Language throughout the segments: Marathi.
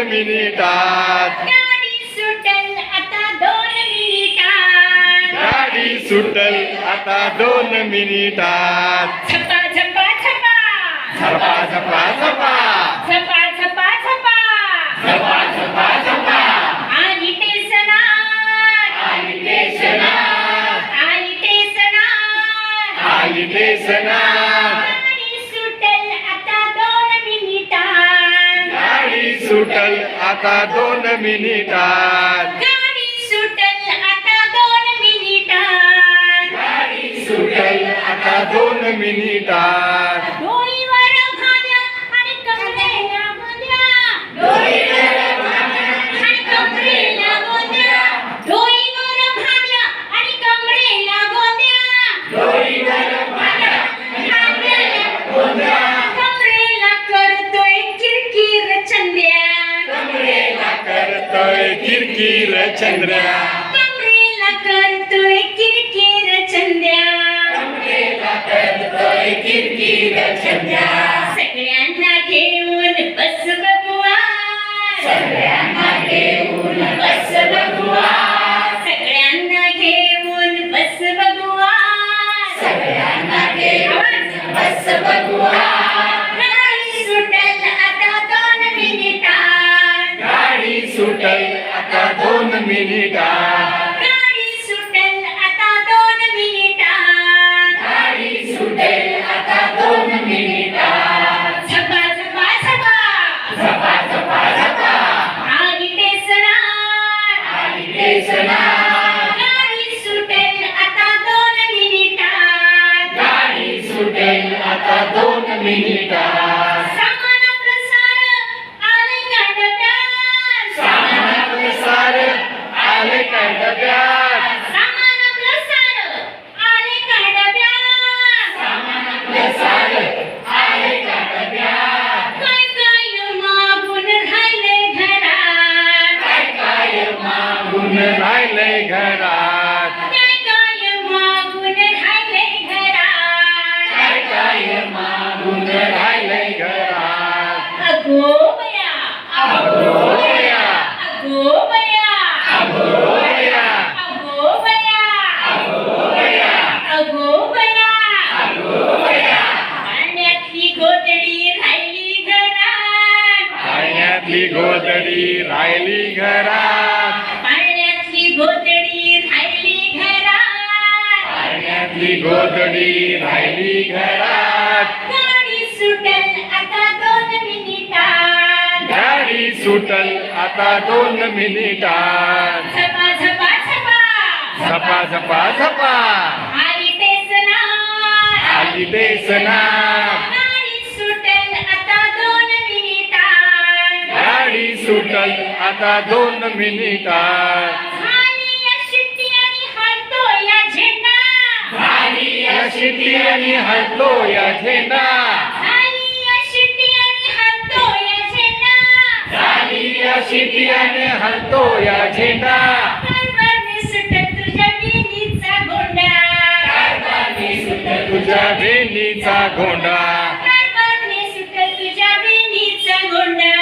मिनिटात. गाडी सुटल आता 2 मिनिटात. गाडी सुटल आता 2 मिनिटात. झपा झपा झपा. झपा झपा झपा. झपा झपा झपा. झपा झपा झपा. आली टेसनात. आली टेसनात. आली टेसनात. आली टेसनात. गाडी सुटल आता 2 मिनिटात. गाडी सुटल आता 2 मिनिटात. गाडी सुटल आता 2 मिनिटात. गाडी सुटल आता 2 मिनिटात. डोईवर भाज्या आणि कमरेला गोंद्या. डोईवर आणि कमरेला गोंद्या. डोईवर भाज्या आणि कमरेला गोंद्या. डोईवर भाज्या कमरेला करतोय किरकिर चंद्या. कमरेला करतोय किरकिर चंद्रा. कमरेला करतोय किरकिर चंद्या. कमरेला करतोय किरकिर चंद्रा. सगळ्यांना घेऊन बस बघुआ. सगळ्यांना घेऊन बस बघुआ. सगळ्यांना घेऊन बस बघुआ. सगळ्यांना घेऊन बस बघुआ. गाडी सुटल आता 2 मिनिटात. गाडी सुटल आता 2 मिनिटात. गाडी सुटल आता 2 मिनिटात. गाडी सुटेल आता 2 मिनिटात. झपा झपा झपा. झपा झपा झपा. आली टेसनात. आली टेसनात. गाडी सुटेल आता 2 मिनिटात. गाडी सुटेल आता 2 मिनिटात. सामान प्रसार आले का डब्यात. सामान सार आले का डब्यात. सामान प्रसार आले का डब्यात. सामान सार आले का डब्यात. काय काय मागून राहिले घरात. काय काय मागून राहिलंय घरात. काय काय मागून राहिले घरात. काय काय मागून राहिलंय घरात. अगो बया. अगो बया. अगो बया. अगो बया. अगो बया. अगो बया. अगो बया. अगो बया. पाण्यातली गोदडी राहिली घरात. पाण्यातली गोदडी राहिली घरात. पाण्यातली गोदडी राहिली घरात. पाण्यातली गोदडी राहिली घरात. गाडी सुटल आता 2 मिनिटात. गाडी सुटल आता 2 मिनिटात. झपा झपा झपा. झपा झपा झपा. आली टेसनात. आली टेसनात. गाडी सुटल आता 2 मिनिटात. गाडी सुटल आता 2 मिनिटात. झाली या शिट्टी आणि हलतो या झेंडा. झाली या शिट्टी आणि हलतो या झेंडा. झाली या शिट्टी आणि हलतो या झेंडा. झाली या शिट्टी आणि हलतो या झेंडा. कारभारने सुटत तुझ्या वेणीचा गोंडा. कारभारने सुटल तुझ्या वेणीचा गोंडा. कारभारने सुटत तुझ्या वेणीचा गोंडा.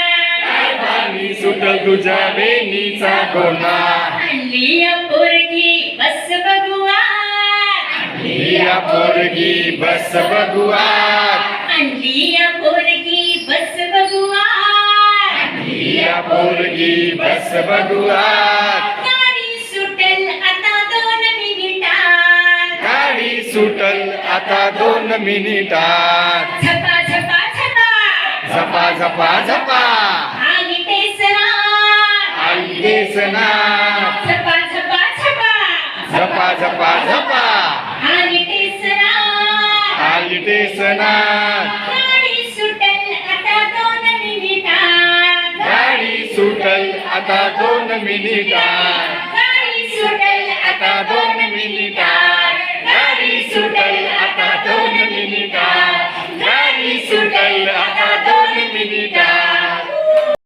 कारभारने सुटल तुझ्या वेणीचा गोंडा. आणली या पोरगी बस बघुआ. ही या पोरगी बस बघुआत. आणली या पोरगी बस बघुआ. ही या पोरगी बस बघुआत. गाडी सुटल आता 2 मिनिटात. गाडी सुटल आता 2 मिनिटात. झपा झपा झपा. झपा झपा झपा. आली टेसनात. आली टेसनात. झपा झपा झपा. झपा झपा झपा. आली टेसनात. आली टेसनात. गाडी सुटल आता 2 मिनिटात. गाडी सुटल आता 2 मिनिटात. गाडी सुटल आता 2 मिनिटात.